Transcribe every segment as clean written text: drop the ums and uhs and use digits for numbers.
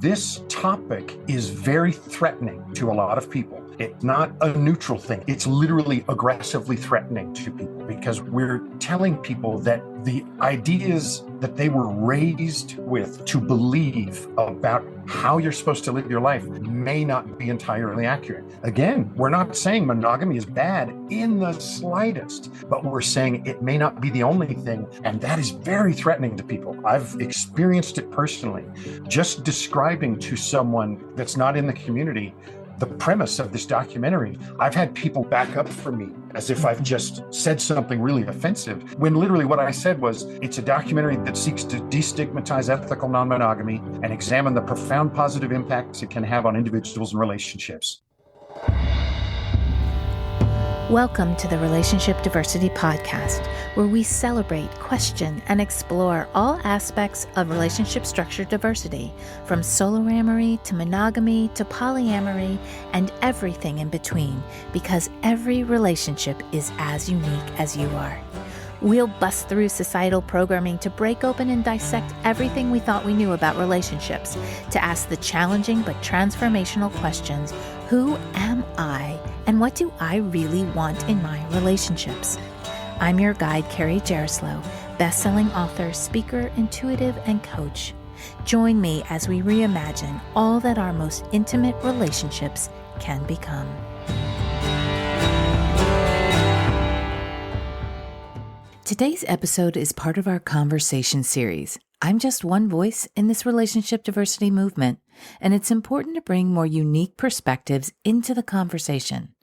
This topic is very threatening to a lot of people. It's not a neutral thing. It's literally aggressively threatening to people because we're telling people that the ideas that they were raised with to believe about how you're supposed to live your life may not be entirely accurate. Again, we're not saying monogamy is bad in the slightest, but we're saying it may not be the only thing, and that is very threatening to people. I've experienced it personally. Just describing to someone that's not in the community the premise of this documentary, I've had people back up for me as if I've just said something really offensive, when literally what I said was, it's a documentary that seeks to destigmatize ethical non-monogamy and examine the profound positive impacts it can have on individuals and relationships. Welcome to the Relationship Diversity Podcast, where we celebrate, question, and explore all aspects of relationship structure diversity, from soloamory to monogamy to polyamory and everything in between, because every relationship is as unique as you are. We'll bust through societal programming to break open and dissect everything we thought we knew about relationships, to ask the challenging but transformational questions: who am I, and what do I really want in my relationships? I'm your guide, Carrie Jaroslaw, best-selling author, speaker, intuitive, and coach. Join me as we reimagine all that our most intimate relationships can become. Today's episode is part of our conversation series. I'm just one voice in this relationship diversity movement, and it's important to bring more unique perspectives into the conversation.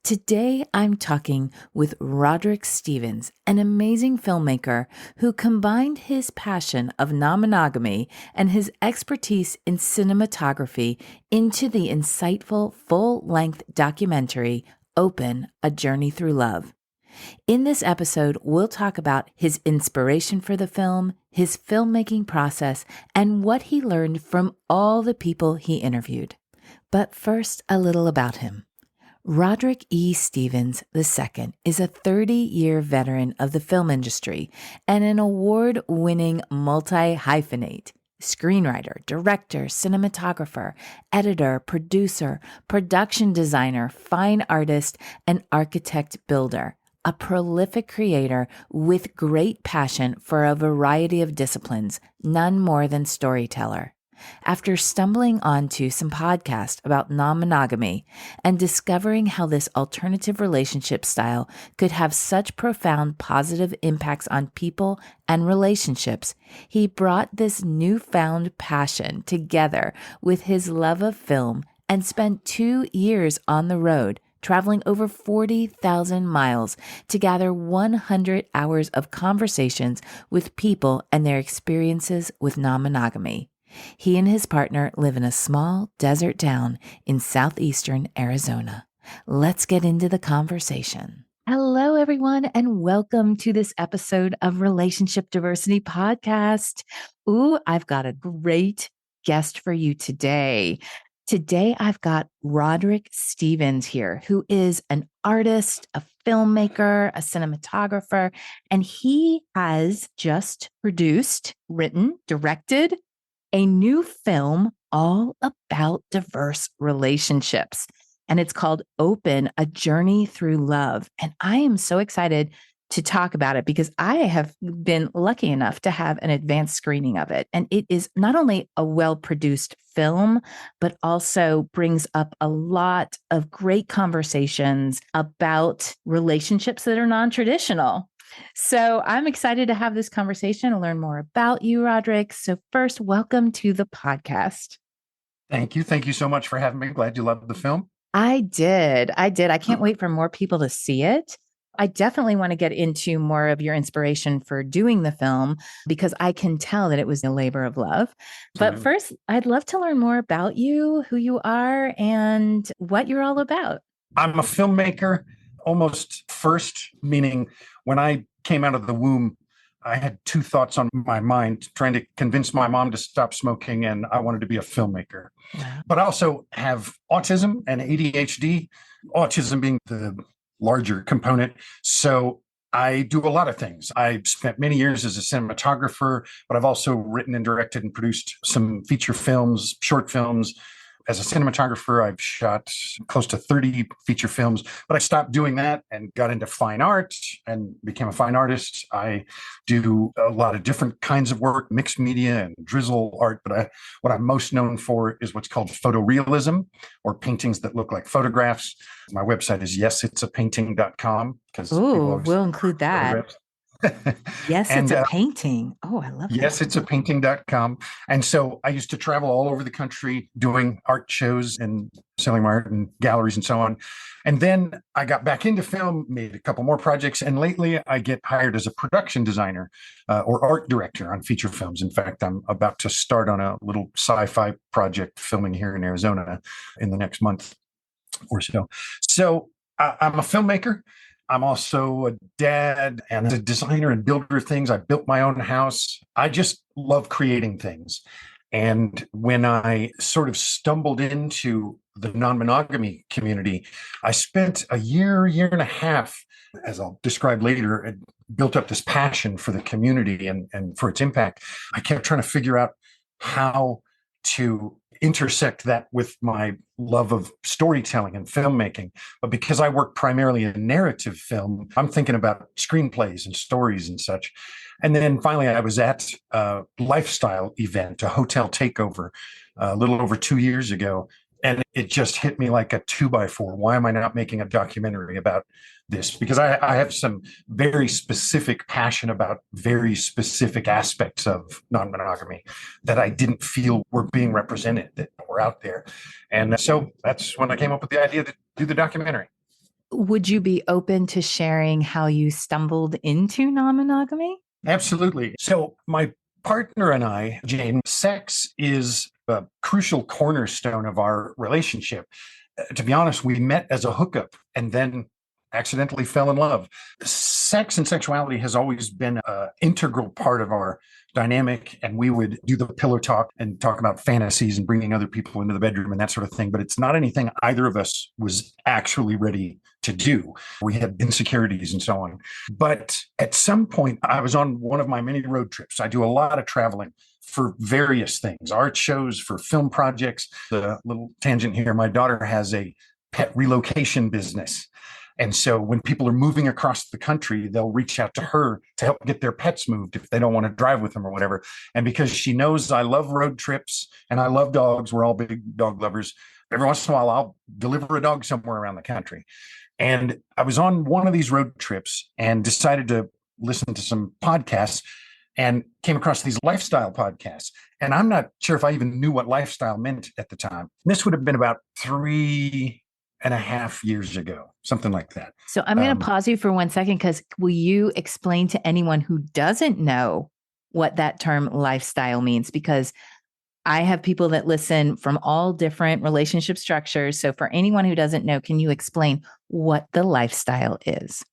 Today, I'm talking with Roderick Stevens, an amazing filmmaker who combined his passion of non-monogamy and his expertise in cinematography into the insightful full-length documentary, Open: A Journey Through Love. In this episode, we'll talk about his inspiration for the film, his filmmaking process, and what he learned from all the people he interviewed. But first, a little about him. Roderick E. Stevens II is a 30-year veteran of the film industry and an award-winning multi-hyphenate: screenwriter, director, cinematographer, editor, producer, production designer, fine artist, and architect builder. A prolific creator with great passion for a variety of disciplines, none more than storyteller. After stumbling onto some podcasts about non-monogamy and discovering how this alternative relationship style could have such profound positive impacts on people and relationships, he brought this newfound passion together with his love of film and spent 2 years on the road, traveling over 40,000 miles to gather 100 hours of conversations with people and their experiences with non-monogamy. He and his partner live in a small desert town in southeastern Arizona. Let's get into the conversation. Hello, everyone, and welcome to this episode of Relationship Diversity Podcast. Ooh, I've got a great guest for you today. Today, I've got Roderick Stevens here, who is an artist, a filmmaker, a cinematographer, and he has just produced, written, directed a new film all about diverse relationships. And it's called Open: A Journey Through Love. And I am so excited to talk about it because I have been lucky enough to have an advanced screening of it. And it is not only a well-produced film, but also brings up a lot of great conversations about relationships that are non-traditional. So I'm excited to have this conversation and learn more about you, Roderick. So first, welcome to the podcast. Thank you. Thank you so much for having me. Glad you loved the film. I did. I can't wait for more people to see it. I definitely want to get into more of your inspiration for doing the film because I can tell that it was a labor of love. But first, I'd love to learn more about you, who you are, and what you're all about. I'm a filmmaker, almost first, meaning when I came out of the womb, I had two thoughts on my mind, trying to convince my mom to stop smoking, and I wanted to be a filmmaker. Wow. But I also have autism and ADHD, autism being the larger component. So I do a lot of things. I spent many years as a cinematographer, but I've also written and directed and produced some feature films, short films. As a cinematographer, I've shot close to 30 feature films, but I stopped doing that and got into fine art and became a fine artist. I do a lot of different kinds of work, mixed media and drizzle art, but what I'm most known for is what's called photorealism, or paintings that look like photographs. My website is yesitsapainting.com because Ooh, we'll include that. Yes, and it's a painting. Oh, I love that. yesitsapainting.com. And so I used to travel all over the country doing art shows and selling my art in galleries and so on. And then I got back into film, made a couple more projects. And lately I get hired as a production designer or art director on feature films. In fact, I'm about to start on a little sci-fi project filming here in Arizona in the next month or so. So I'm a filmmaker. I'm also a dad and a designer and builder of things. I built my own house. I just love creating things. And when I sort of stumbled into the non-monogamy community, I spent a year and a half, as I'll describe later, and built up this passion for the community and for its impact. I kept trying to figure out how to intersect that with my love of storytelling and filmmaking. But because I work primarily in narrative film, I'm thinking about screenplays and stories and such. And then finally, I was at a lifestyle event, a hotel takeover, a little over 2 years ago. And it just hit me like a 2x4. Why am I not making a documentary about this? Because I have some very specific passion about very specific aspects of non-monogamy that I didn't feel were being represented, that were out there. And so that's when I came up with the idea to do the documentary. Would you be open to sharing how you stumbled into non-monogamy? Absolutely. So my partner and I, Jane, sex is a crucial cornerstone of our relationship. To be honest, we met as a hookup and then accidentally fell in love. Sex and sexuality has always been an integral part of our dynamic, and we would do the pillow talk and talk about fantasies and bringing other people into the bedroom and that sort of thing. But it's not anything either of us was actually ready to do. We had insecurities and so on. But at some point, I was on one of my many road trips. I do a lot of traveling for various things, art shows, for film projects. The little tangent here, my daughter has a pet relocation business. And so when people are moving across the country, they'll reach out to her to help get their pets moved if they don't want to drive with them or whatever. And because she knows I love road trips and I love dogs, we're all big dog lovers. Every once in a while, I'll deliver a dog somewhere around the country. And I was on one of these road trips and decided to listen to some podcasts and came across these lifestyle podcasts. And I'm not sure if I even knew what lifestyle meant at the time. This would have been about 3.5 years ago, something like that. So I'm going to pause you for 1 second, because will you explain to anyone who doesn't know what that term lifestyle means? Because I have people that listen from all different relationship structures. So for anyone who doesn't know, can you explain what the lifestyle is?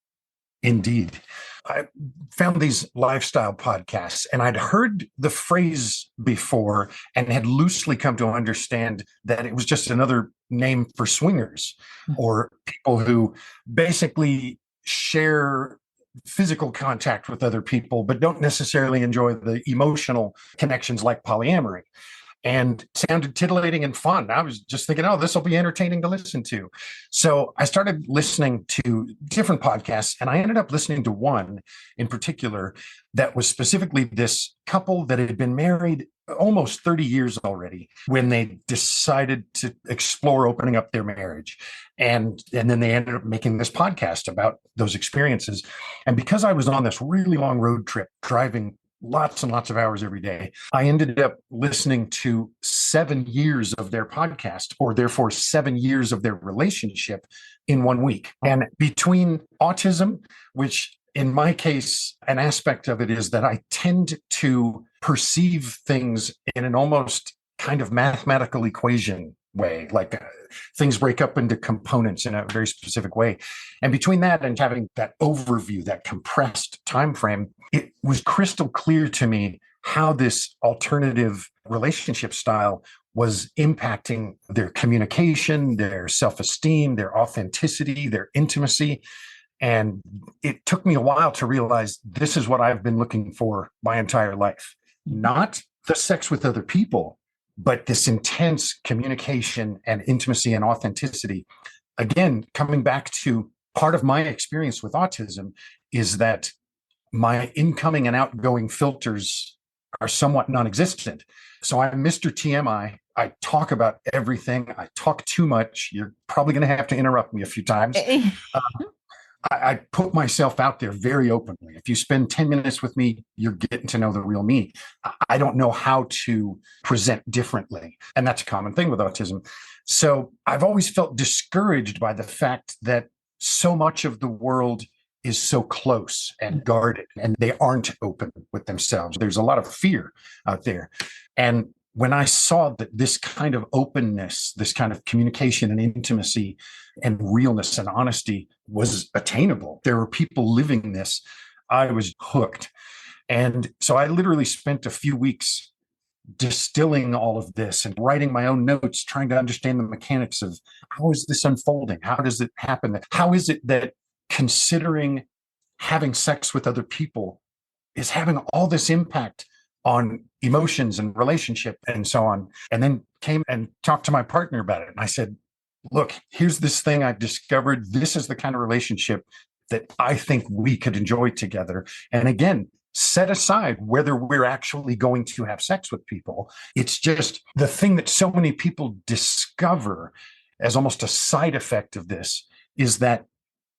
Indeed. I found these lifestyle podcasts and I'd heard the phrase before and had loosely come to understand that it was just another name for swingers or people who basically share physical contact with other people, but don't necessarily enjoy the emotional connections like polyamory. And sounded titillating and fun. I was just thinking, oh, this will be entertaining to listen to. So I started listening to different podcasts, and I ended up listening to one in particular that was specifically this couple that had been married almost 30 years already when they decided to explore opening up their marriage. And then they ended up making this podcast about those experiences. And because I was on this really long road trip driving lots and lots of hours every day, I ended up listening to 7 years of their podcast, or therefore 7 years of their relationship in 1 week. And between autism, which in my case, an aspect of it is that I tend to perceive things in an almost kind of mathematical equation way, like things break up into components in a very specific way. And between that and having that overview, that compressed time frame, it was crystal clear to me how this alternative relationship style was impacting their communication, their self-esteem, their authenticity, their intimacy. And it took me a while to realize this is what I've been looking for my entire life. Not the sex with other people, but this intense communication and intimacy and authenticity. Again, coming back to part of my experience with autism is that my incoming and outgoing filters are somewhat non-existent. So I'm Mr. TMI. I talk about everything. I talk too much. You're probably going to have to interrupt me a few times. I put myself out there very openly. If you spend 10 minutes with me, you're getting to know the real me. I don't know how to present differently. And that's a common thing with autism. So I've always felt discouraged by the fact that so much of the world is so close and guarded, and they aren't open with themselves. There's a lot of fear out there. And when I saw that this kind of openness, this kind of communication and intimacy and realness and honesty was attainable, there were people living this, I was hooked. And so I literally spent a few weeks distilling all of this and writing my own notes, trying to understand the mechanics of how is this unfolding? How does it happen? How is it that considering having sex with other people is having all this impact on emotions and relationship and so on? And then came and talked to my partner about it. And I said, look, here's this thing I've discovered. This is the kind of relationship that I think we could enjoy together. And again, set aside whether we're actually going to have sex with people. It's just the thing that so many people discover as almost a side effect of this is that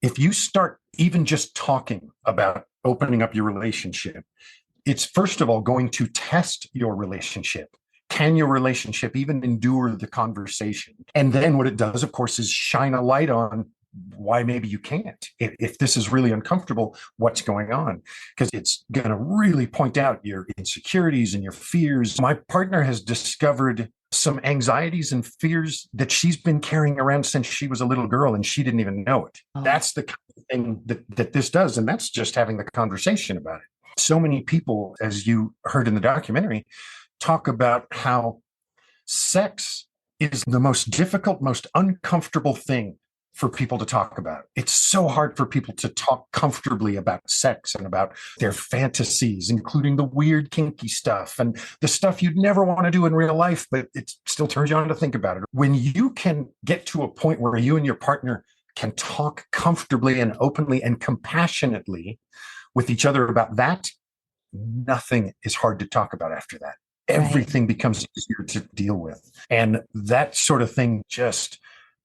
if you start even just talking about opening up your relationship, it's first of all going to test your relationship. Can your relationship even endure the conversation? And then what it does, of course, is shine a light on why maybe you can't. If this is really uncomfortable, what's going on? Because it's going to really point out your insecurities and your fears. My partner has discovered some anxieties and fears that she's been carrying around since she was a little girl and she didn't even know it. Oh. That's the kind of thing that this does. And that's just having the conversation about it. So many people, as you heard in the documentary, talk about how sex is the most difficult, most uncomfortable thing for people to talk about. It's so hard for people to talk comfortably about sex and about their fantasies, including the weird kinky stuff and the stuff you'd never want to do in real life, but it still turns you on to think about it. When you can get to a point where you and your partner can talk comfortably and openly and compassionately with each other about that, nothing is hard to talk about after that. Everything becomes easier to deal with. And that sort of thing just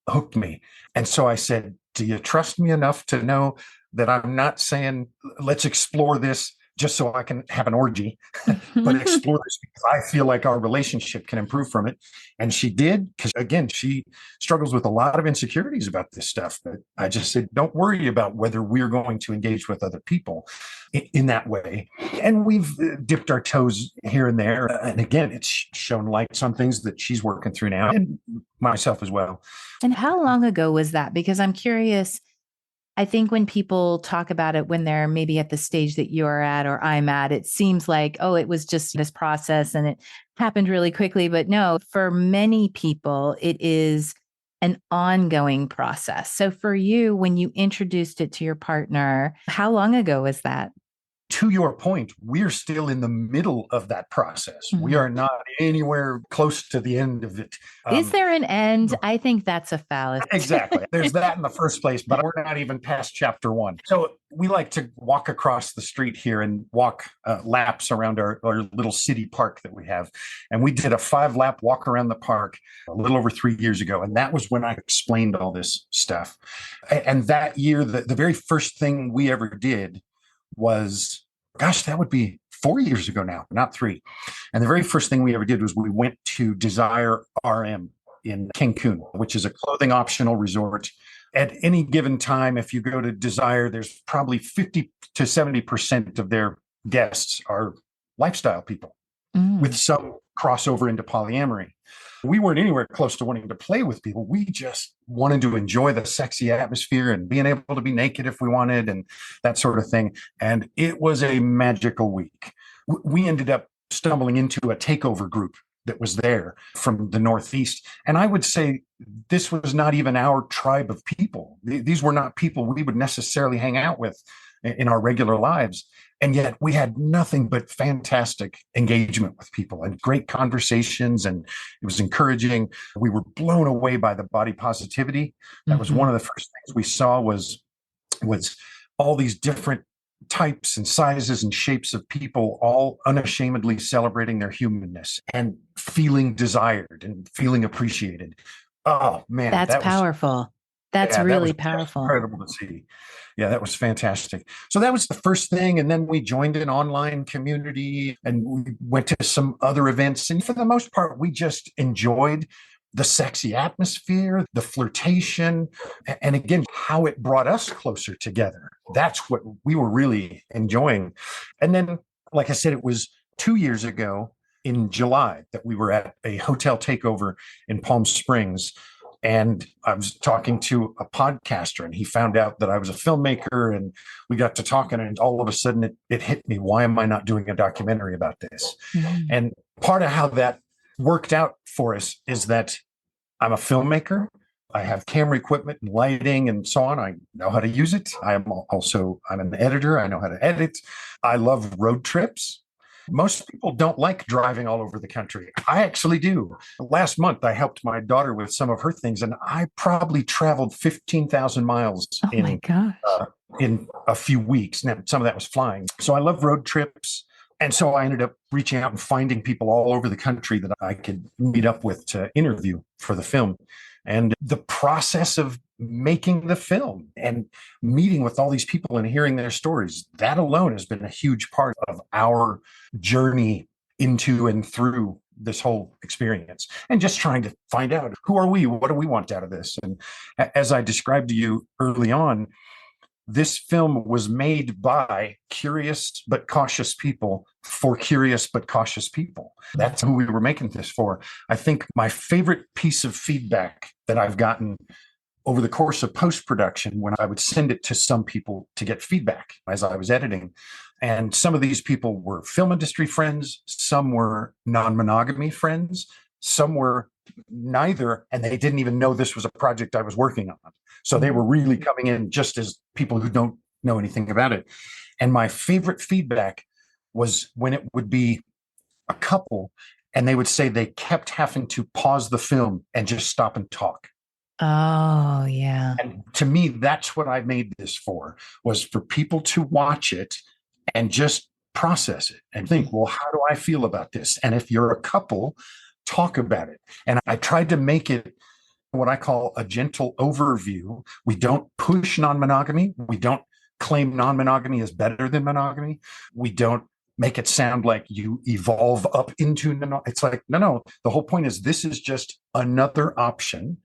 hooked me. And so I said, do you trust me enough to know that I'm not saying, let's explore this just so I can have an orgy, but explore this because I feel like our relationship can improve from it. And she did, because again, she struggles with a lot of insecurities about this stuff. But I just said, don't worry about whether we're going to engage with other people in that way. And we've dipped our toes here and there. And again, it's shown lights on things that she's working through now and myself as well. And how long ago was that? Because I'm curious. I think when people talk about it, when they're maybe at the stage that you're at or I'm at, it seems like, oh, it was just this process and it happened really quickly. But no, for many people, it is an ongoing process. So for you, when you introduced it to your partner, how long ago was that? To your point, we're still in the middle of that process. Mm-hmm. We are not anywhere close to the end of it. Is there an end? I think that's a fallacy. Exactly. There's that in the first place, but we're not even past chapter 1. So we like to walk across the street here and walk laps around our little city park that we have. And we did a 5-lap walk around the park a little over 3 years ago. And that was when I explained all this stuff. And that year, the very first thing we ever did was, gosh, that would be 4 years ago now, not 3. And the very first thing we ever did was we went to Desire RM in Cancun, which is a clothing optional resort. At any given time, if you go to Desire, there's probably 50 to 70% of their guests are lifestyle people with some crossover into polyamory. We weren't anywhere close to wanting to play with people. We just wanted to enjoy the sexy atmosphere and being able to be naked if we wanted and that sort of thing. And it was a magical week. We ended up stumbling into a takeover group that was there from the Northeast. And I would say this was not even our tribe of people. These were not people we would necessarily hang out with in our regular lives. And yet we had nothing but fantastic engagement with people and great conversations. And it was encouraging. We were blown away by the body positivity. That was one of the first things we saw was all these different types and sizes and shapes of people, all unashamedly celebrating their humanness and feeling desired and feeling appreciated. Oh man, that's powerful. That's really powerful. Incredible to see. Yeah, that was fantastic. So that was the first thing. And then we joined an online community and we went to some other events. And for the most part, we just enjoyed the sexy atmosphere, the flirtation, and again, how it brought us closer together. That's what we were really enjoying. And then, like I said, it was 2 years ago in July that we were at a hotel takeover in Palm Springs. And I was talking to a podcaster and he found out that I was a filmmaker and we got to talking and all of a sudden it hit me. Why am I not doing a documentary about this? Mm-hmm. And part of how that worked out for us is that I'm a filmmaker. I have camera equipment and lighting and so on. I know how to use it. I'm an editor. I know how to edit. I love road trips. Most people don't like driving all over the country. I actually do. Last month, I helped my daughter with some of her things, and I probably traveled 15,000 miles in a few weeks. Now, some of that was flying. So I love road trips. And so I ended up reaching out and finding people all over the country that I could meet up with to interview for the film. And the process of making the film and meeting with all these people and hearing their stories, that alone has been a huge part of our journey into and through this whole experience. And just trying to find out, who are we? What do we want out of this? And as I described to you early on, this film was made by curious but cautious people for curious but cautious people. That's who we were making this for. I think my favorite piece of feedback that I've gotten over the course of post-production, when I would send it to some people to get feedback as I was editing, and some of these people were film industry friends, some were non-monogamy friends, some were neither, and they didn't even know this was a project I was working on. So they were really coming in just as people who don't know anything about it. And my favorite feedback was when it would be a couple and they would say they kept having to pause the film and just stop and talk. Oh, yeah. And to me, that's what I made this for, was for people to watch it and just process it and think, well, how do I feel about this? And if you're a couple, talk about it. And I tried to make it what I call a gentle overview. We don't push non-monogamy. We don't claim non-monogamy is better than monogamy. We don't make it sound like you evolve up into it's like, no. The whole point is this is just another option.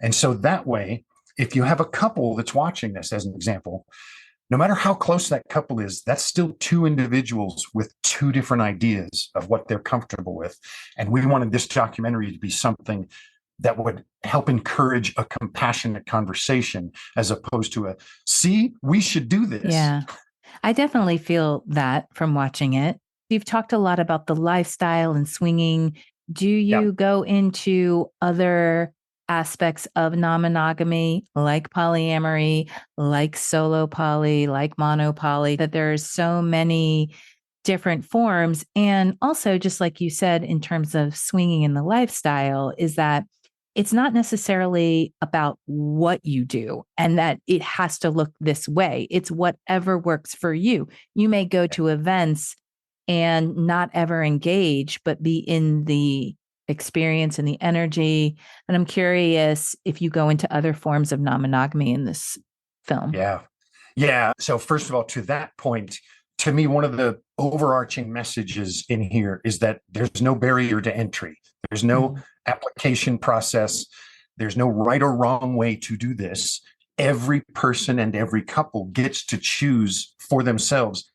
And so that way, if you have a couple that's watching this as an example, no matter how close that couple is, that's still two individuals with two different ideas of what they're comfortable with. And we wanted this documentary to be something that would help encourage a compassionate conversation as opposed to we should do this. Yeah, I definitely feel that from watching it. You've talked a lot about the lifestyle and swinging. Do you go into other aspects of non-monogamy, like polyamory, like solo poly, like monopoly, that there's so many different forms? And also, just like you said, in terms of swinging in the lifestyle, is that it's not necessarily about what you do and that it has to look this way. It's whatever works for you. You may go to events and not ever engage, but be in the experience and the energy. And I'm curious if you go into other forms of non-monogamy in this film. Yeah. So first of all, to that point, to me, one of the overarching messages in here is that there's no barrier to entry. There's no application process. There's no right or wrong way to do this. Every person and every couple gets to choose for themselves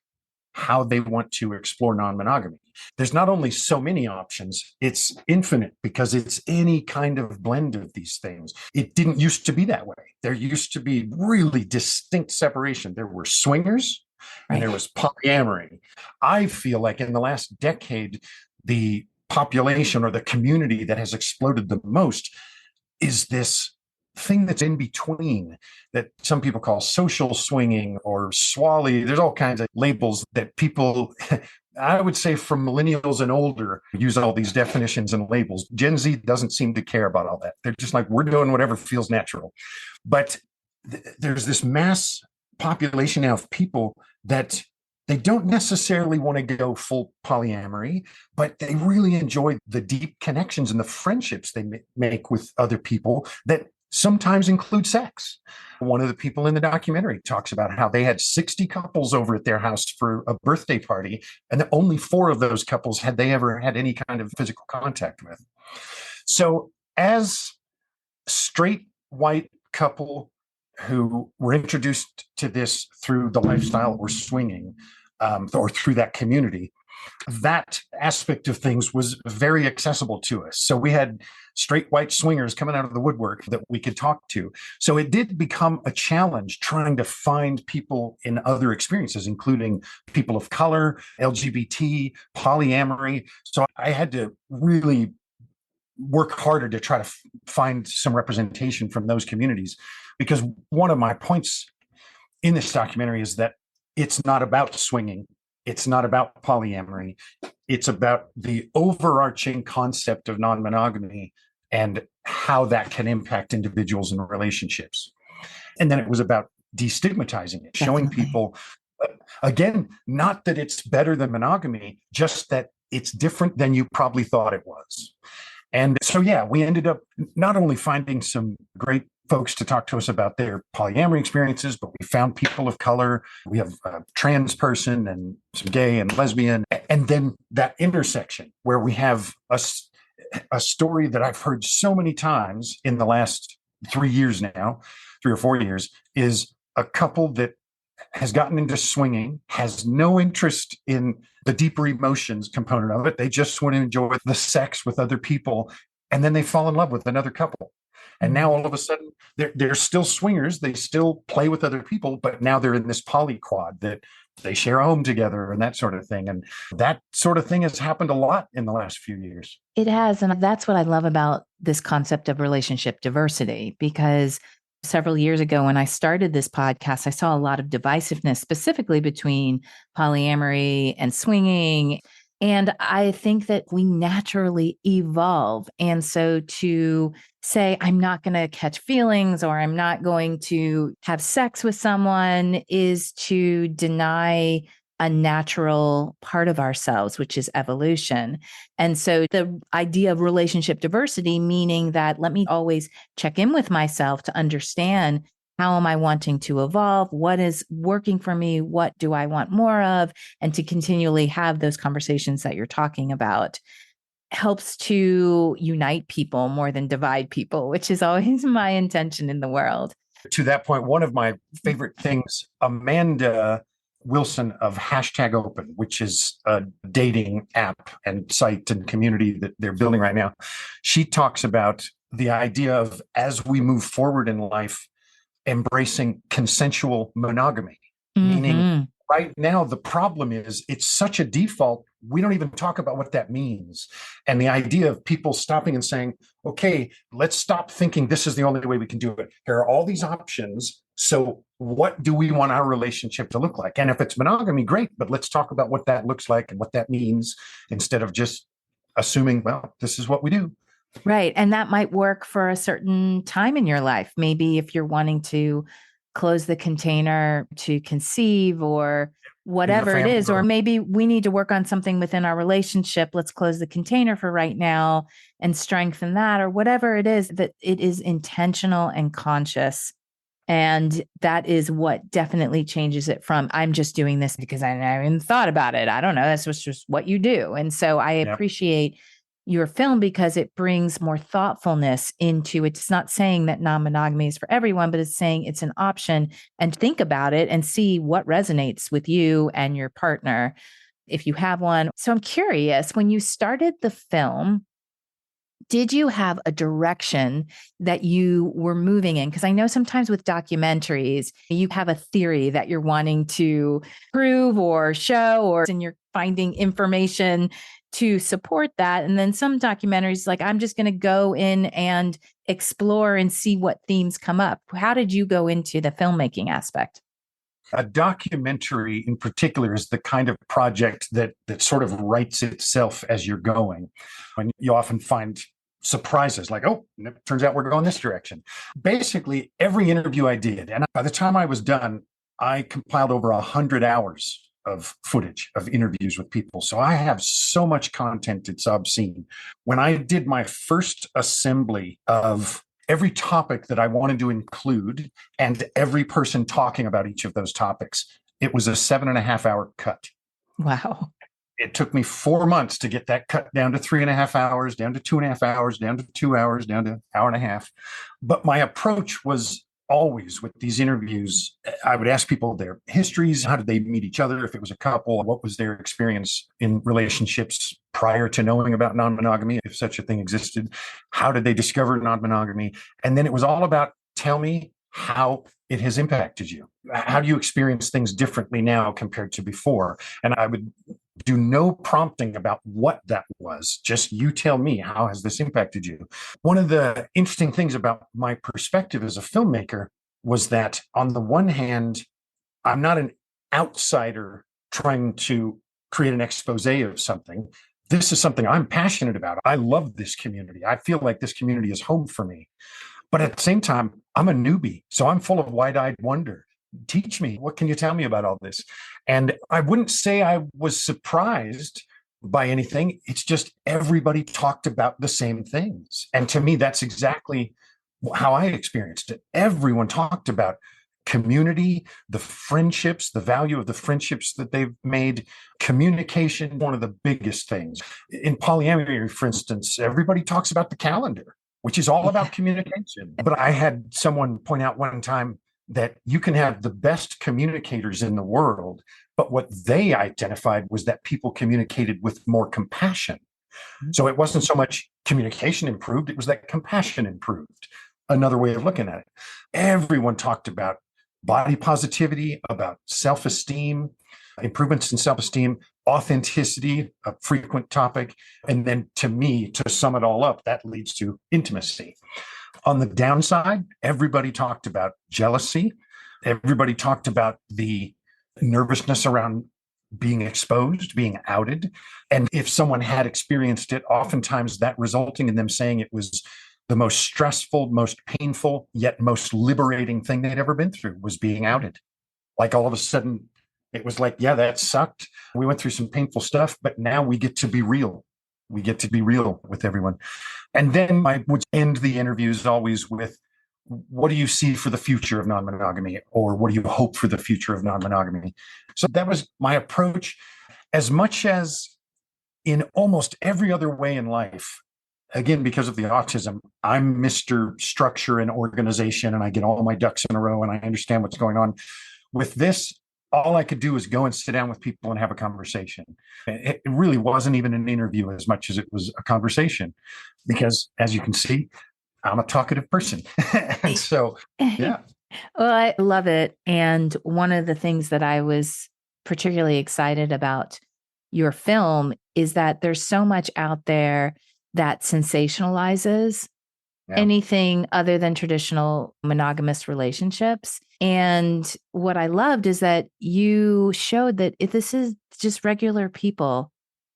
how they want to explore non-monogamy. There's not only so many options, it's infinite because it's any kind of blend of these things. It didn't used to be that way. There used to be really distinct separation. There were swingers and there was polyamory. I feel like in the last decade, the population or the community that has exploded the most is this thing that's in between that some people call social swinging or swally. There's all kinds of labels that people, I would say from millennials and older, use all these definitions and labels. Gen Z doesn't seem to care about all that. They're just like, we're doing whatever feels natural. But there's this mass population now of people that they don't necessarily want to go full polyamory, but they really enjoy the deep connections and the friendships they make with other people that sometimes include sex. One of the people in the documentary talks about how they had 60 couples over at their house for a birthday party, and only 4 of those couples had they ever had any kind of physical contact with. So as straight white couple who were introduced to this through the lifestyle or swinging, or through that community, that aspect of things was very accessible to us. So we had straight white swingers coming out of the woodwork that we could talk to. So it did become a challenge trying to find people in other experiences, including people of color, LGBT, polyamory. So I had to really work harder to try to find some representation from those communities, because one of my points in this documentary is that it's not about swinging. It's not about polyamory. It's about the overarching concept of non-monogamy and how that can impact individuals and relationships. And then it was about destigmatizing it, showing people, again, not that it's better than monogamy, just that it's different than you probably thought it was. And so, yeah, we ended up not only finding some great folks to talk to us about their polyamory experiences, but we found people of color. We have a trans person and some gay and lesbian. And then that intersection where we have a story that I've heard so many times in the last 3 years now, 3 or 4 years, is a couple that has gotten into swinging, has no interest in the deeper emotions component of it. They just want to enjoy the sex with other people. And then they fall in love with another couple. And now all of a sudden they're still swingers. They still play with other people, but now they're in this polyquad that they share a home together and that sort of thing. And that sort of thing has happened a lot in the last few years. It has. And that's what I love about this concept of relationship diversity, because several years ago when I started this podcast, I saw a lot of divisiveness, specifically between polyamory and swinging. And I think that we naturally evolve. And so to say, I'm not going to catch feelings or I'm not going to have sex with someone is to deny a natural part of ourselves, which is evolution. And so the idea of relationship diversity, meaning that let me always check in with myself to understand, how am I wanting to evolve? What is working for me? What do I want more of? And to continually have those conversations that you're talking about helps to unite people more than divide people, which is always my intention in the world. To that point, one of my favorite things, Amanda Wilson of #Open, which is a dating app and site and community that they're building right now, she talks about the idea of, as we move forward in life, embracing consensual monogamy. Meaning right now, the problem is it's such a default. We don't even talk about what that means. And the idea of people stopping and saying, okay, let's stop thinking this is the only way we can do it. There are all these options. So what do we want our relationship to look like? And if it's monogamy, great, but let's talk about what that looks like and what that means, instead of just assuming, well, this is what we do. Right. And that might work for a certain time in your life. Maybe if you're wanting to close the container to conceive or whatever it is, or maybe we need to work on something within our relationship. Let's close the container for right now and strengthen that, or whatever it is, that it is intentional and conscious. And that is what definitely changes it from, I'm just doing this because I haven't thought about it. I don't know. That's just what you do. And so I appreciate your film because it brings more thoughtfulness into it. It's not saying that non-monogamy is for everyone, but it's saying it's an option, and think about it and see what resonates with you and your partner if you have one. So I'm curious, when you started the film, did you have a direction that you were moving in? Because I know sometimes with documentaries, you have a theory that you're wanting to prove or show, and you're finding information to support that. And then some documentaries, like, I'm just going to go in and explore and see what themes come up. How did you go into the filmmaking aspect? A documentary in particular is the kind of project that sort of writes itself as you're going. And you often find surprises like, oh, it turns out we're going this direction. Basically, every interview I did, and by the time I was done, I compiled over 100 hours of footage of interviews with people. So I have so much content, it's obscene. When I did my first assembly of every topic that I wanted to include and every person talking about each of those topics, it was a 7.5 hour cut. Wow. It took me 4 months to get that cut down to 3.5 hours, down to 2.5 hours, down to 2 hours, down to 1.5 hours. But my approach was always with these interviews, I would ask people their histories. How did they meet each other? If it was a couple, what was their experience in relationships prior to knowing about non-monogamy, if such a thing existed? How did they discover non-monogamy? And then it was all about, tell me how it has impacted you. How do you experience things differently now compared to before? And I would do no prompting about what that was. Just you tell me, how has this impacted you? One of the interesting things about my perspective as a filmmaker was that on the one hand, I'm not an outsider trying to create an expose of something. This is something I'm passionate about. I love this community. I feel like this community is home for me. But at the same time, I'm a newbie. So I'm full of wide-eyed wonder. Teach me. What can you tell me about all this? And I wouldn't say I was surprised by anything. It's just everybody talked about the same things. And to me, that's exactly how I experienced it. Everyone talked about community, the friendships, the value of the friendships that they've made, communication, one of the biggest things. In polyamory, for instance, everybody talks about the calendar, which is all about communication. But I had someone point out one time that you can have the best communicators in the world, but what they identified was that people communicated with more compassion. So it wasn't so much communication improved, it was that compassion improved. Another way of looking at it. Everyone talked about body positivity, about self-esteem, improvements in self-esteem, authenticity, a frequent topic. And then to me, to sum it all up, that leads to intimacy. On the downside, everybody talked about jealousy. Everybody talked about the nervousness around being exposed, being outed. And if someone had experienced it, oftentimes that resulting in them saying it was the most stressful, most painful, yet most liberating thing they'd ever been through was being outed. Like all of a sudden, it was like, yeah, that sucked. We went through some painful stuff, but now we get to be real. We get to be real with everyone. And then I would end the interviews always with, what do you see for the future of non-monogamy? Or what do you hope for the future of non-monogamy? So that was my approach. As much as in almost every other way in life, again, because of the autism, I'm Mr. Structure and organization, and I get all my ducks in a row and I understand what's going on. With this, all I could do was go and sit down with people and have a conversation. It really wasn't even an interview as much as it was a conversation, because as you can see, I'm a talkative person. And so, yeah. Well, I love it. And one of the things that I was particularly excited about your film is that there's so much out there that sensationalizes anything other than traditional monogamous relationships. And what I loved is that you showed that if this is just regular people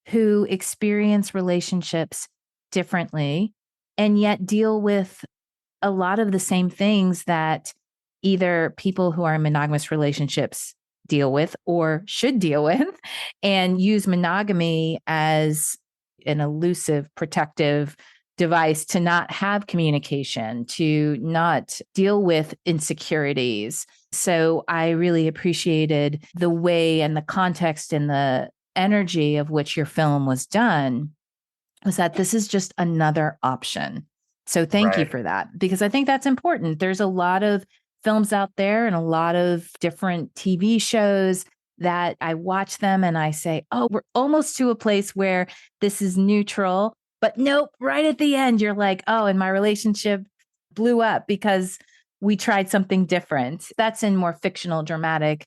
who experience relationships differently and yet deal with a lot of the same things that either people who are in monogamous relationships deal with or should deal with, and use monogamy as an elusive protective device to not have communication, to not deal with insecurities. So I really appreciated the way and the context and the energy of which your film was done, was that this is just another option. So thank you for that, because I think that's important. There's a lot of films out there and a lot of different TV shows that I watch them and I say, oh, we're almost to a place where this is neutral. But nope, right at the end, you're like, oh, and my relationship blew up because we tried something different. That's in more fictional, dramatic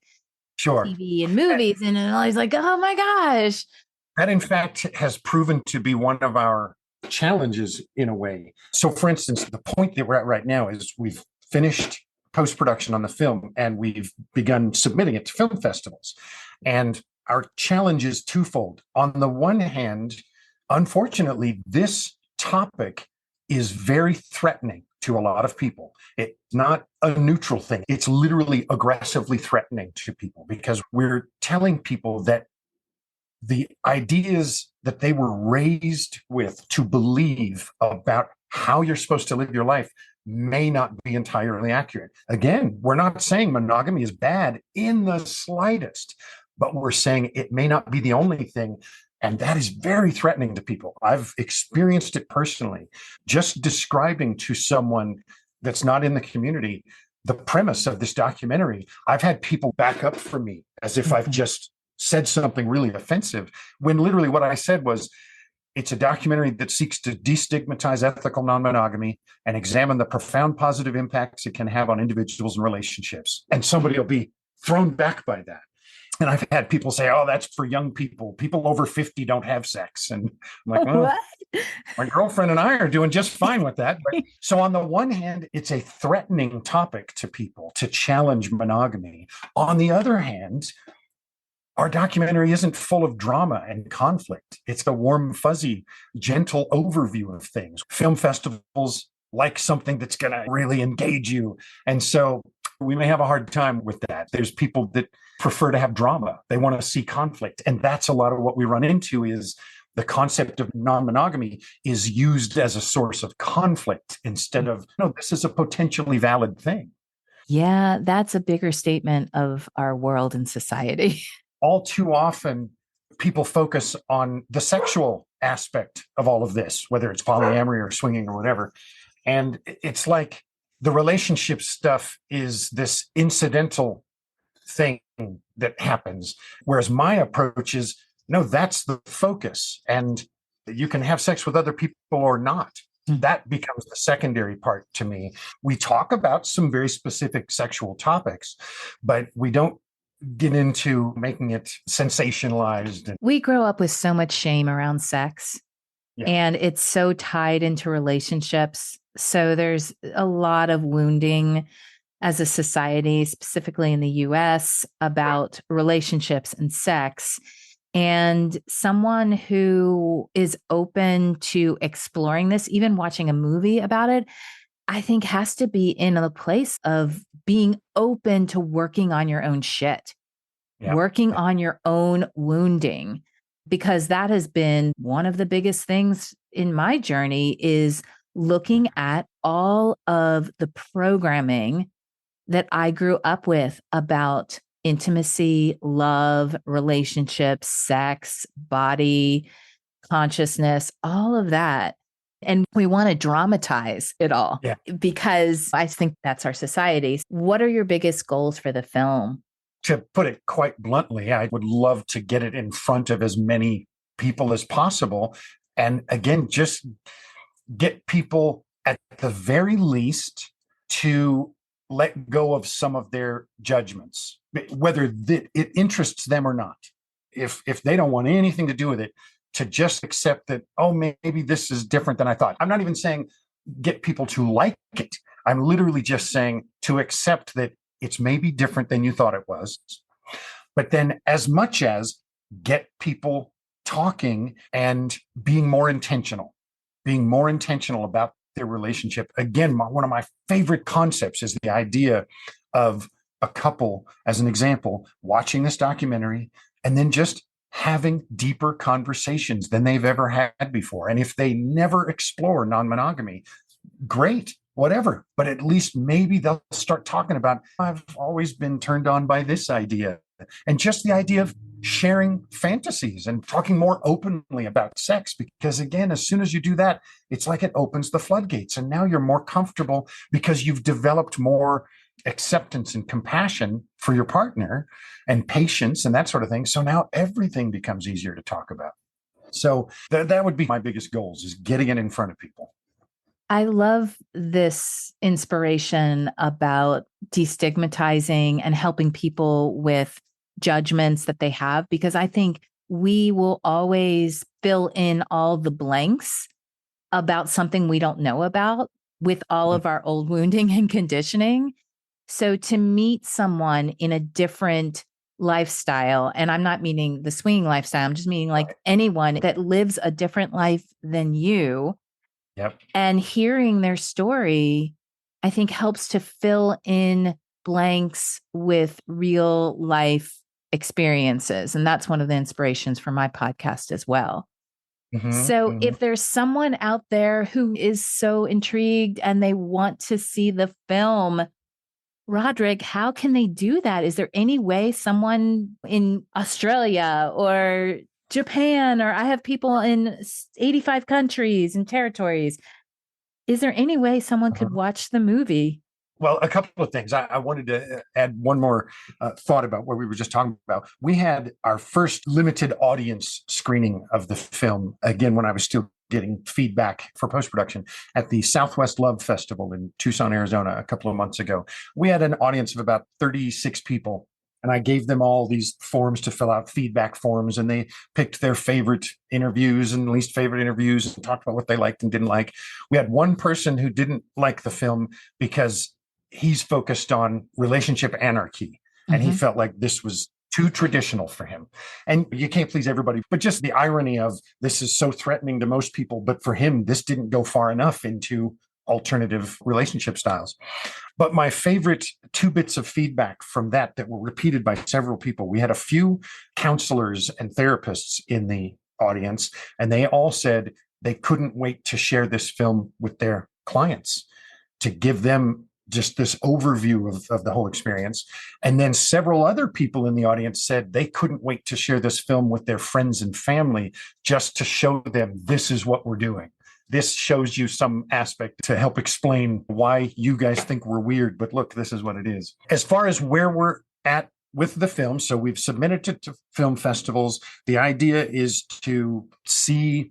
TV and movies. And I was like, oh my gosh. That, in fact, has proven to be one of our challenges in a way. So, for instance, the point that we're at right now is we've finished post production on the film and we've begun submitting it to film festivals. And our challenge is twofold. On the one hand, unfortunately, this topic is very threatening to a lot of people. It's not a neutral thing. It's literally aggressively threatening to people because we're telling people that the ideas that they were raised with to believe about how you're supposed to live your life may not be entirely accurate. Again, we're not saying monogamy is bad in the slightest, but we're saying it may not be the only thing. And that is very threatening to people. I've experienced it personally. Just describing to someone that's not in the community the premise of this documentary, I've had people back up for me as if I've just said something really offensive, when literally what I said was, it's a documentary that seeks to destigmatize ethical non-monogamy and examine the profound positive impacts it can have on individuals and relationships. And somebody will be thrown back by that. And I've had people say, oh, that's for young people. People over 50 don't have sex. And I'm like, well, what? My girlfriend and I are doing just fine with that. But, so on the one hand, it's a threatening topic to people to challenge monogamy. On the other hand, our documentary isn't full of drama and conflict. It's the warm, fuzzy, gentle overview of things. Film festivals like something that's going to really engage you. And so we may have a hard time with that. There's people that prefer to have drama. They want to see conflict. And that's a lot of what we run into is the concept of non-monogamy is used as a source of conflict instead of, no, this is a potentially valid thing. Yeah, that's a bigger statement of our world and society. All too often, people focus on the sexual aspect of all of this, whether it's polyamory or swinging or whatever. And it's like the relationship stuff is this incidental thing that happens. Whereas my approach is, no, that's the focus. And you can have sex with other people or not. That becomes the secondary part to me. We talk about some very specific sexual topics, but we don't get into making it sensationalized. We grow up with so much shame around sex, and it's so tied into relationships. So there's a lot of wounding as a society, specifically in the US, about relationships and sex. And someone who is open to exploring this, even watching a movie about it, I think has to be in a place of being open to working on your own shit, working on your own wounding, because that has been one of the biggest things in my journey is looking at all of the programming that I grew up with about intimacy, love, relationships, sex, body, consciousness, all of that. And we want to dramatize it all because I think that's our society. What are your biggest goals for the film? To put it quite bluntly, I would love to get it in front of as many people as possible. And again, just get people at the very least to let go of some of their judgments, whether it interests them or not. If they don't want anything to do with it, to just accept that, oh, maybe this is different than I thought. I'm not even saying get people to like it. I'm literally just saying to accept that it's maybe different than you thought it was. But then as much as get people talking and being more intentional about their relationship. Again, one of my favorite concepts is the idea of a couple, as an example, watching this documentary and then just having deeper conversations than they've ever had before. And if they never explore non-monogamy, great, whatever. But at least maybe they'll start talking about, I've always been turned on by this idea. And just the idea of sharing fantasies and talking more openly about sex. Because again, as soon as you do that, it's like it opens the floodgates. And now you're more comfortable because you've developed more acceptance and compassion for your partner and patience and that sort of thing. So now everything becomes easier to talk about. So that would be my biggest goals, is getting it in front of people. I love this inspiration about destigmatizing and helping people with judgments that they have, because I think we will always fill in all the blanks about something we don't know about with all of our old wounding and conditioning. So to meet someone in a different lifestyle, and I'm not meaning the swinging lifestyle, I'm just meaning like anyone that lives a different life than you, Yep. and hearing their story, I think helps to fill in blanks with real life experiences. And that's one of the inspirations for my podcast as well. So if there's someone out there who is so intrigued and they want to see the film, Roderick, how can they do that? Is there any way someone in Australia or Japan, or I have people in 85 countries and territories, is there any way someone could watch the movie? Well, a couple of things. I wanted to add one more thought about what we were just talking about. We had our first limited audience screening of the film, again, when I was still getting feedback for post-production at the Southwest Love Festival in Tucson, Arizona, a couple of months ago. We had an audience of about 36 people, and I gave them all these forms to fill out, feedback forms, and they picked their favorite interviews and least favorite interviews and talked about what they liked and didn't like. We had one person who didn't like the film because he's focused on relationship anarchy, and he felt like this was too traditional for him. And you can't please everybody, but just the irony of this is so threatening to most people, but for him, this didn't go far enough into alternative relationship styles. But my favorite two bits of feedback from that were repeated by several people. We had a few counselors and therapists in the audience, and they all said they couldn't wait to share this film with their clients, to give them just this overview of the whole experience. And then several other people in the audience said they couldn't wait to share this film with their friends and family, just to show them this is what we're doing. This shows you some aspect to help explain why you guys think we're weird, but look, this is what it is. As far as where we're at with the film, so we've submitted it to film festivals. The idea is to see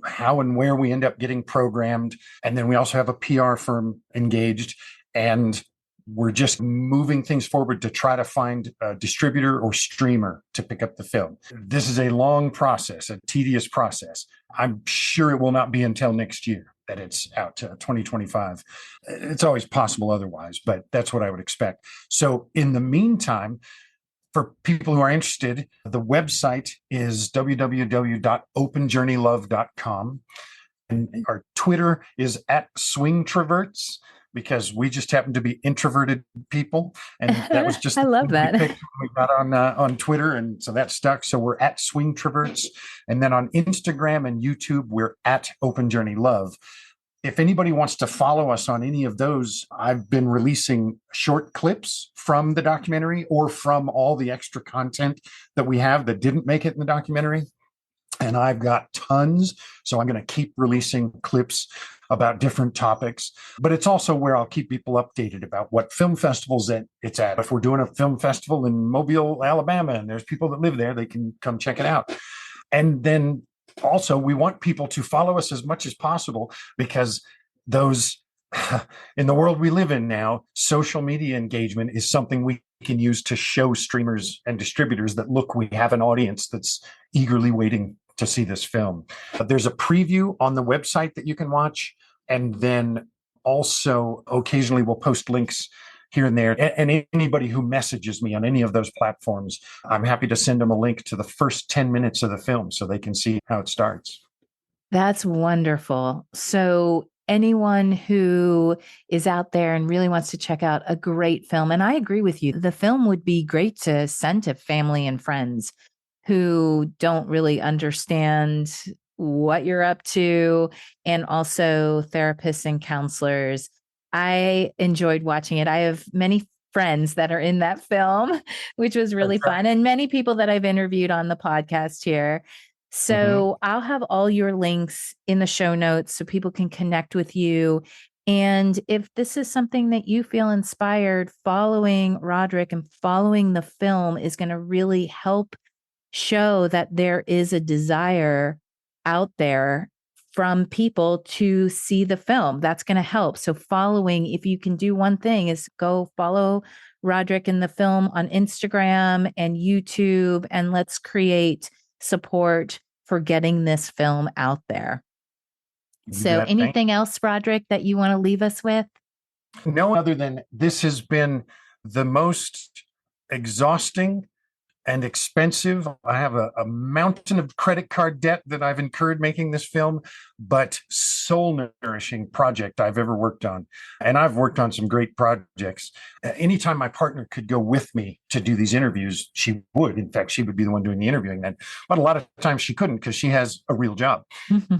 how and where we end up getting programmed. And then we also have a PR firm engaged, and we're just moving things forward to try to find a distributor or streamer to pick up the film. This is a long process, a tedious process. I'm sure it will not be until next year that it's out, to 2025. It's always possible otherwise, but that's what I would expect. So in the meantime, for people who are interested, the website is www.openjourneylove.com. And our Twitter is @swingtroverts, because we just happen to be introverted people. And that was just I love that. We got on Twitter, and so that stuck. So we're @swingtroverts. And then on Instagram and YouTube, we're @openjourneylove. If anybody wants to follow us on any of those, I've been releasing short clips from the documentary or from all the extra content that we have that didn't make it in the documentary. And I've got tons. So I'm going to keep releasing clips about different topics. But it's also where I'll keep people updated about what film festivals that it's at. If we're doing a film festival in Mobile, Alabama, and there's people that live there, they can come check it out. And then also, we want people to follow us as much as possible, because those, in the world we live in now, social media engagement is something we can use to show streamers and distributors that, look, we have an audience that's eagerly waiting to see this film. There's a preview on the website that you can watch. And then also occasionally we'll post links here and there. And anybody who messages me on any of those platforms, I'm happy to send them a link to the first 10 minutes of the film so they can see how it starts. That's wonderful. So anyone who is out there and really wants to check out a great film, and I agree with you, the film would be great to send to family and friends who don't really understand what you're up to, and also therapists and counselors. I enjoyed watching it. I have many friends that are in that film, which was really fun, and many people that I've interviewed on the podcast here. So I'll have all your links in the show notes so people can connect with you. And if this is something that you feel inspired, following Roderick and following the film is going to really help show that there is a desire out there from people to see the film. That's going to help. So following, if you can do one thing, is go follow Roderick in the film on Instagram and YouTube, and let's create support for getting this film out there. So anything else, Roderick, that you want to leave us with? No, other than this has been the most exhausting and expensive. I have a mountain of credit card debt that I've incurred making this film, but soul nourishing project I've ever worked on. And I've worked on some great projects. Anytime my partner could go with me to do these interviews, she would. In fact, she would be the one doing the interviewing then. But a lot of times she couldn't because she has a real job.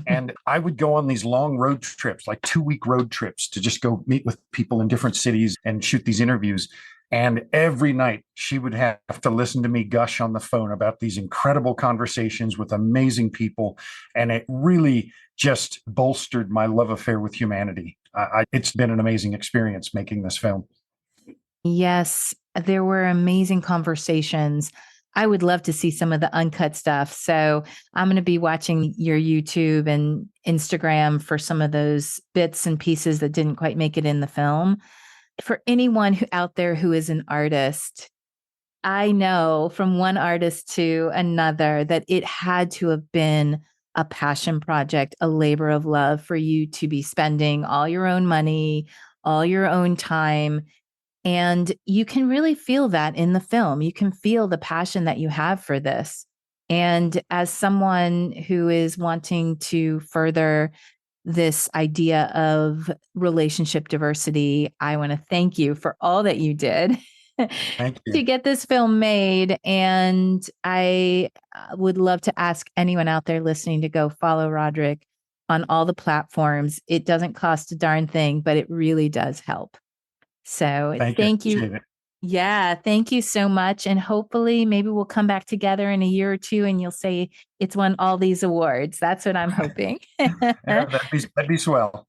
And I would go on these long road trips, like 2-week road trips, to just go meet with people in different cities and shoot these interviews. And every night she would have to listen to me gush on the phone about these incredible conversations with amazing people. And it really just bolstered my love affair with humanity. It's been an amazing experience making this film. Yes, there were amazing conversations. I would love to see some of the uncut stuff. So I'm going to be watching your YouTube and Instagram for some of those bits and pieces that didn't quite make it in the film. For anyone out there who is an artist, I know from one artist to another that it had to have been a passion project, a labor of love for you to be spending all your own money, all your own time. And you can really feel that in the film. You can feel the passion that you have for this. And as someone who is wanting to further this idea of relationship diversity, I want to thank you for all that you did to get this film made. And I would love to ask anyone out there listening to go follow Roderick on all the platforms. It doesn't cost a darn thing, but it really does help. So thank you. Yeah, thank you so much. And hopefully maybe we'll come back together in a year or two and you'll say it's won all these awards. That's what I'm hoping. Yeah, that'd be swell.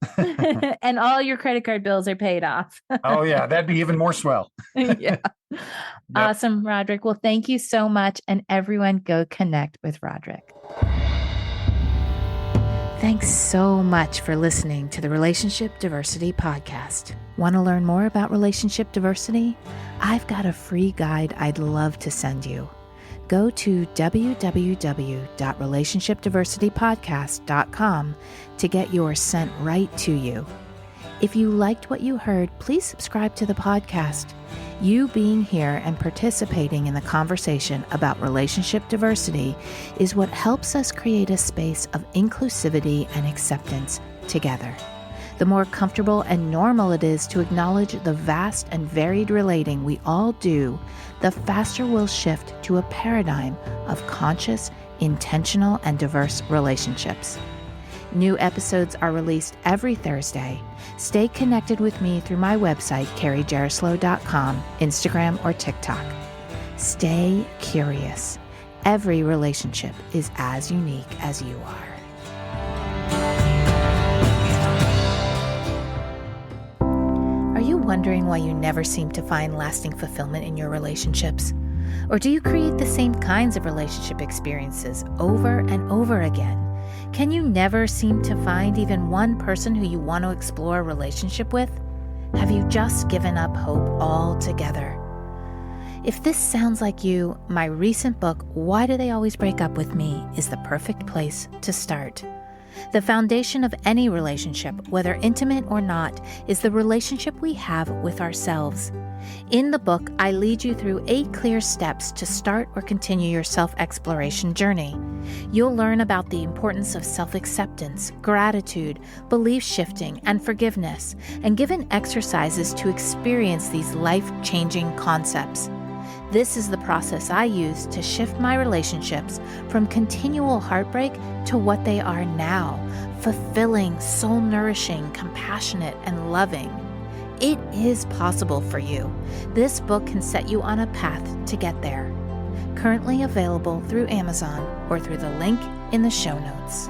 And all your credit card bills are paid off. Oh, yeah, that'd be even more swell. Yeah. Yep. Awesome, Roderick. Well, thank you so much. And everyone go connect with Roderick. Thanks so much for listening to the Relationship Diversity Podcast. Want to learn more about relationship diversity? I've got a free guide I'd love to send you. Go to www.relationshipdiversitypodcast.com to get yours sent right to you. If you liked what you heard, please subscribe to the podcast. You being here and participating in the conversation about relationship diversity is what helps us create a space of inclusivity and acceptance together. The more comfortable and normal it is to acknowledge the vast and varied relating we all do, the faster we'll shift to a paradigm of conscious, intentional, and diverse relationships. New episodes are released every Thursday. Stay connected with me through my website, CarrieJerislow.com, Instagram, or TikTok. Stay curious. Every relationship is as unique as you are. Are you wondering why you never seem to find lasting fulfillment in your relationships? Or do you create the same kinds of relationship experiences over and over again? Can you never seem to find even one person who you want to explore a relationship with? Have you just given up hope altogether? If this sounds like you, my recent book, Why Do They Always Break Up With Me, is the perfect place to start. The foundation of any relationship, whether intimate or not, is the relationship we have with ourselves. In the book, I lead you through 8 clear steps to start or continue your self-exploration journey. You'll learn about the importance of self-acceptance, gratitude, belief shifting, and forgiveness, and given exercises to experience these life-changing concepts. This is the process I use to shift my relationships from continual heartbreak to what they are now, fulfilling, soul-nourishing, compassionate, and loving. It is possible for you. This book can set you on a path to get there. Currently available through Amazon or through the link in the show notes.